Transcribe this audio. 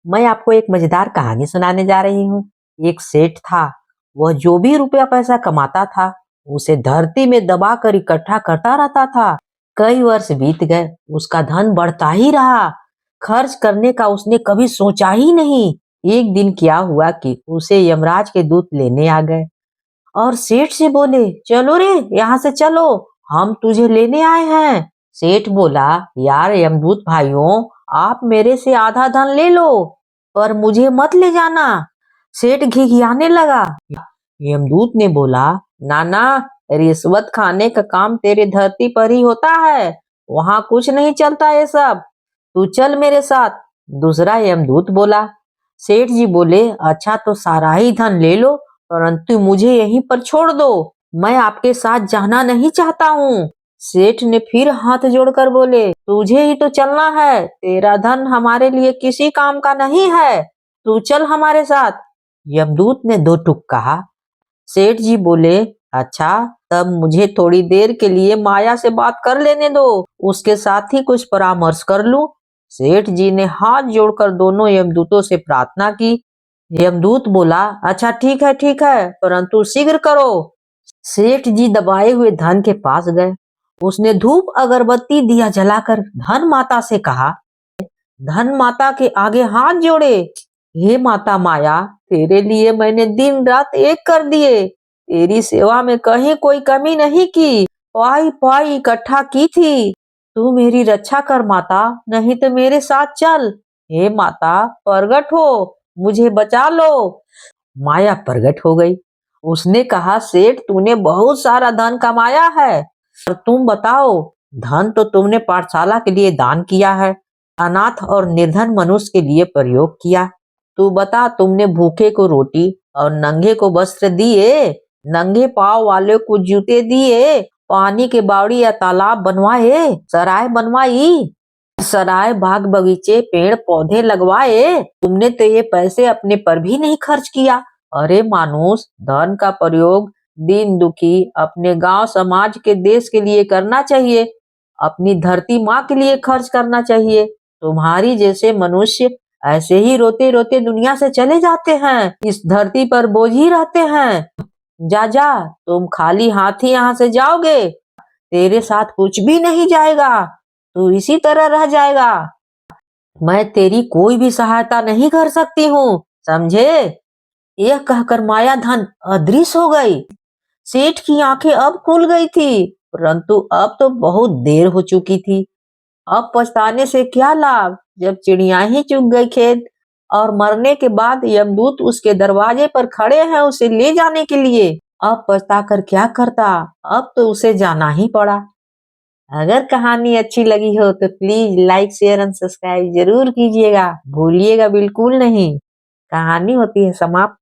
मैं आपको एक मजेदार कहानी सुनाने जा रही हूँ। एक सेठ था, वह जो भी रुपया पैसा कमाता था, उसे धरती में दबा कर इकट्ठा करता रहता था। कई वर्ष बीत गए, उसका धन बढ़ता ही रहा। खर्च करने का उसने कभी सोचा ही नहीं। एक दिन क्या हुआ कि उसे यमराज के दूत लेने आ गए और सेठ से बोले, चलो रे, यहाँ से चलो, हम तुझे लेने आए हैं। सेठ बोला, यार यमदूत भाइयों, आप मेरे से आधा धन ले लो, पर मुझे मत ले जाना। सेठ घिघियाने लगा। यमदूत ने बोला, नाना, रिश्वत खाने का काम तेरे धरती पर ही होता है, वहां कुछ नहीं चलता ये सब, तू चल मेरे साथ। दूसरा यमदूत बोला। सेठ जी बोले, अच्छा तो सारा ही धन ले लो, परंतु मुझे यहीं पर छोड़ दो, मैं आपके साथ जाना नहीं चाहता हूँ। सेठ ने फिर हाथ जोड़कर बोले, तुझे ही तो चलना है, तेरा धन हमारे लिए किसी काम का नहीं है, तू चल हमारे साथ। यमदूत ने दो टूक कहा। सेठ जी बोले, अच्छा, तब मुझे थोड़ी देर के लिए माया से बात कर लेने दो, उसके साथ ही कुछ परामर्श कर लूं। सेठ जी ने हाथ जोड़कर दोनों यमदूतों से प्रार्थना की। यमदूत बोला, अच्छा ठीक है, परंतु शीघ्र करो। सेठ जी दबाए हुए धन के पास गए। उसने धूप अगरबत्ती दिया जलाकर धन माता से कहा। धन माता के आगे हाथ जोड़े, हे माता माया, तेरे लिए मैंने दिन रात एक कर दिए, तेरी सेवा में कहीं कोई कमी नहीं की, पाई पाई इकट्ठा की थी। तू मेरी रक्षा कर माता, नहीं तो मेरे साथ चल। हे माता, प्रगट हो, मुझे बचा लो। माया प्रगट हो गई। उसने कहा, सेठ, तूने बहुत सारा धन कमाया है, और तुम बताओ, धन तो तुमने पाठशाला के लिए दान किया है, अनाथ और निर्धन मनुष्य के लिए प्रयोग किया। तू बता, तुमने भूखे को रोटी और नंगे को वस्त्र दिए, नंगे पाँव वाले को जूते दिए, पानी के बावड़ी या तालाब बनवाए, सराय बनवाई, सराय बाग बगीचे पेड़ पौधे लगवाए। तुमने तो ये पैसे अपने पर भी नहीं खर्च किया। अरे मानुस, धन का प्रयोग दीन दुखी, अपने गांव समाज के देश के लिए करना चाहिए, अपनी धरती माँ के लिए खर्च करना चाहिए। तुम्हारी जैसे मनुष्य ऐसे ही रोते रोते दुनिया से चले जाते हैं, इस धरती पर बोझ ही रहते हैं। जा जा, तुम खाली हाथ ही यहाँ से जाओगे, तेरे साथ कुछ भी नहीं जाएगा, तू इसी तरह रह जाएगा। मैं तेरी कोई भी सहायता नहीं कर सकती हूँ, समझे? यह कहकर माया धन अदृश्य हो गई। सेठ की आंखें अब खुल गई थी, परंतु अब तो बहुत देर हो चुकी थी। अब पछताने से क्या लाभ, जब चिड़िया ही चुग गई खेत, और मरने के बाद यमदूत उसके दरवाजे पर खड़े हैं उसे ले जाने के लिए। अब पछता कर क्या करता, अब तो उसे जाना ही पड़ा। अगर कहानी अच्छी लगी हो तो please like share and subscribe जरूर कीजिएगा, भूलिएगा बिल्कुल नहीं। कहानी होती है समाप्त।